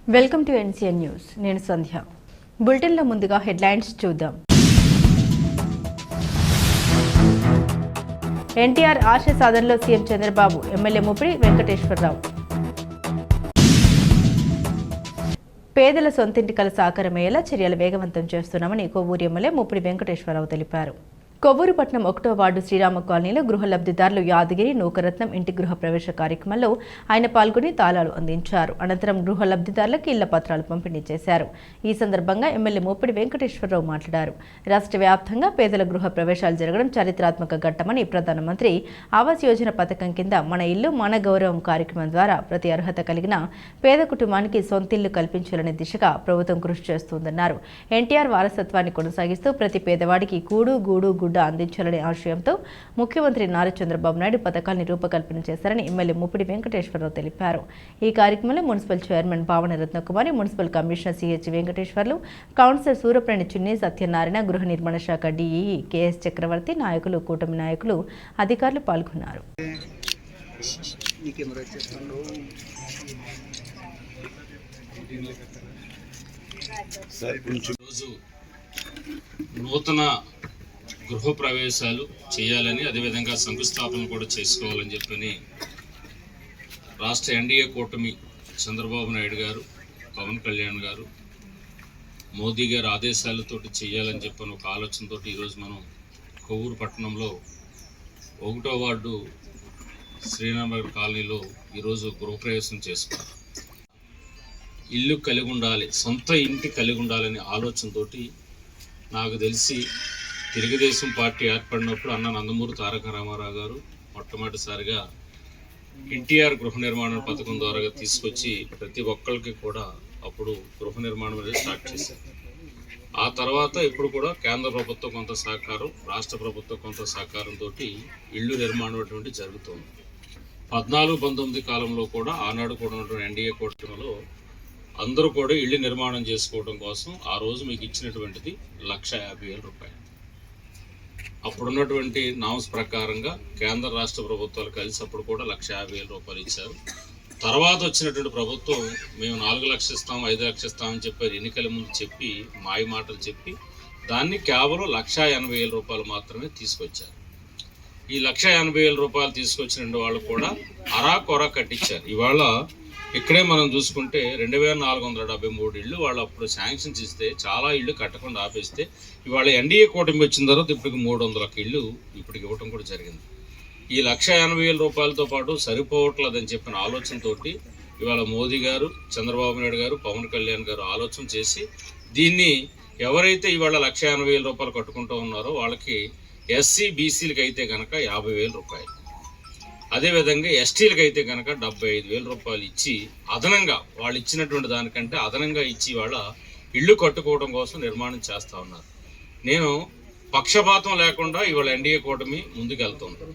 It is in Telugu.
Welcome to NCN news. నేను సంధ్య. బులెటిన్లో ముందుగా హెడ్లైన్స్ చూద్దాం. ఎన్టీఆర్ ఆశ సాధనలో సీఎం చంద్రబాబు, ఎమ్మెల్యే ముప్పిడి వెంకటేశ్వరరావు. పేదల సొంతింటి కల సాకారమయ్యేలా చర్యలు వేగవంతం చేస్తున్నామని కొవ్వూరు ఎమ్మెల్యే ముప్పిడి వెంకటేశ్వరరావు తెలిపారు. కొవ్వూరు పట్టణం 1వ వార్డు శ్రీరామ కాలనీలో గృహ లబ్ధిదారులు యాదగిరి నూకరత్నం ఇంటి గృహ ప్రవేశ కార్యక్రమంలో ఆయన పాల్గొని తాళాలు అందించారు. అనంతరం గృహ లబ్ధిదారులకు ఇళ్ల పత్రాలు పంపిణీ చేశారు. ఈ సందర్భంగా ఎమ్మెల్యే ముప్పిడి వెంకటేశ్వరరావు మాట్లాడారు. రాష్ట్ర వ్యాప్తంగా పేదల గృహ ప్రవేశాలు జరగడం చారిత్రాత్మక ఘట్టమని, ప్రధానమంత్రి ఆవాస్ యోజన పథకం కింద మన ఇల్లు మన గౌరవం కార్యక్రమం ద్వారా ప్రతి అర్హత కలిగిన పేద కుటుంబానికి సొంతిల్లు కల్పించాలనే దిశగా ప్రభుత్వం కృషి చేస్తుందన్నారు. ఎన్టీఆర్ వారసత్వాన్ని కొనసాగిస్తూ ప్రతి పేదవాడికి కూడు గూడు గుడ్డ అందించాలనే ఆశయంతో ముఖ్యమంత్రి నారా చంద్రబాబు నాయుడు పథకాన్ని రూపకల్పన చేశారని ఎమ్మెల్యే ముప్పిడి వెంకటేశ్వరరావు తెలిపారు. ఈ కార్యక్రమంలో municipal chairman Bhavana Ratnakumari, municipal commissioner CH Venkateswarlu, councillor Surapreni Chunni Satyanarayana, గృహ నిర్మాణ శాఖ డిఈఈ కెఎస్ చక్రవర్తి, నాయకులు, కూటమి నాయకులు, అధికారులు పాల్గొన్నారు. నూతన గృహ ప్రవేశాలు చేయాలని, అదేవిధంగా శంకుస్థాపన కూడా చేసుకోవాలని చెప్పని రాష్ట్ర ఎన్డీఏ కూటమి చంద్రబాబు నాయుడు గారు, పవన్ కళ్యాణ్ గారు, మోదీ గారు ఆదేశాలతోటి చేయాలని చెప్పని ఒక ఆలోచనతో ఈరోజు మనం కొవ్వూరు పట్టణంలో 1వ వార్డు శ్రీరామ కాలనీలో ఈరోజు గృహప్రవేశం చేసుకున్నాం. ఇల్లు కలిగి ఉండాలి, సొంత ఇంటి కలిగి ఉండాలనే ఆలోచనతోటి నాకు తెలిసి తెలుగుదేశం పార్టీ ఏర్పడినప్పుడు అన్న నందమూరి తారక రామారావు గారు మొట్టమొదటిసారిగా ఎన్టీఆర్ గృహ నిర్మాణ పథకం ద్వారా తీసుకొచ్చి ప్రతి ఒక్కరికి కూడా అప్పుడు గృహ నిర్మాణం అనేది స్టార్ట్ చేశారు. ఆ తర్వాత ఇప్పుడు కూడా కేంద్ర ప్రభుత్వం కొంత సహకారం, రాష్ట్ర ప్రభుత్వం కొంత సహకారంతో ఇళ్ళు నిర్మాణం అటువంటి జరుగుతుంది. 14-19 కాలంలో కూడా ఆనాడు కూడా ఉన్నటువంటి ఎన్డీఏ కూటమిలో అందరూ కూడా ఇళ్ళు నిర్మాణం చేసుకోవడం కోసం ఆ రోజు మీకు ఇచ్చినటువంటిది 1,50,000 రూపాయలు. అప్పుడున్నటువంటి నామ్స్ ప్రకారంగా కేంద్ర రాష్ట్ర ప్రభుత్వాలు కలిసి అప్పుడు కూడా 1,50,000 రూపాయలు ఇచ్చారు. తర్వాత వచ్చినటువంటి ప్రభుత్వం మేము 4 లక్షలు ఇస్తాం, 5 లక్షలు ఇస్తామని చెప్పారు. ఎన్నికల ముందు చెప్పి మాయ మాటలు చెప్పి దాన్ని కేవలం 1,80,000 రూపాయలు మాత్రమే తీసుకొచ్చారు. ఈ 1,80,000 రూపాయలు తీసుకొచ్చిన వాళ్ళు కూడా అరాకొరా కట్టించారు. ఇవాళ ఇక్కడే మనం చూసుకుంటే 2,473 ఇళ్ళు వాళ్ళు అప్పుడు శాంక్షన్స్ ఇస్తే చాలా ఇళ్ళు కట్టకుండా ఆపేస్తే ఇవాళ ఎన్డీఏ కూటమి వచ్చిన తర్వాత ఇప్పటికి 300 ఇళ్ళు ఇప్పటికి ఇవ్వటం కూడా జరిగింది. ఈ 1,80,000 రూపాయలతో పాటు సరిపోవట్లేదని చెప్పిన ఆలోచనతోటి ఇవాళ మోదీ గారు, చంద్రబాబు నాయుడు గారు, పవన్ కళ్యాణ్ గారు ఆలోచన చేసి దీన్ని ఎవరైతే ఇవాళ 1,80,000 రూపాయలు కట్టుకుంటూ ఉన్నారో వాళ్ళకి ఎస్సీ బీసీలకి అయితే కనుక 50,000 రూపాయలు, అదేవిధంగా ఎస్టీలకు అయితే కనుక 75,000 రూపాయలు ఇచ్చి అదనంగా వాళ్ళు ఇచ్చినటువంటి దానికంటే అదనంగా ఇచ్చి వాళ్ళ ఇళ్ళు కట్టుకోవడం కోసం నిర్మాణం చేస్తూ ఉన్నారు. నేను పక్షపాతం లేకుండా ఇవాళ ఎన్డీఏ కూటమి ముందుకు వెళ్తుంది.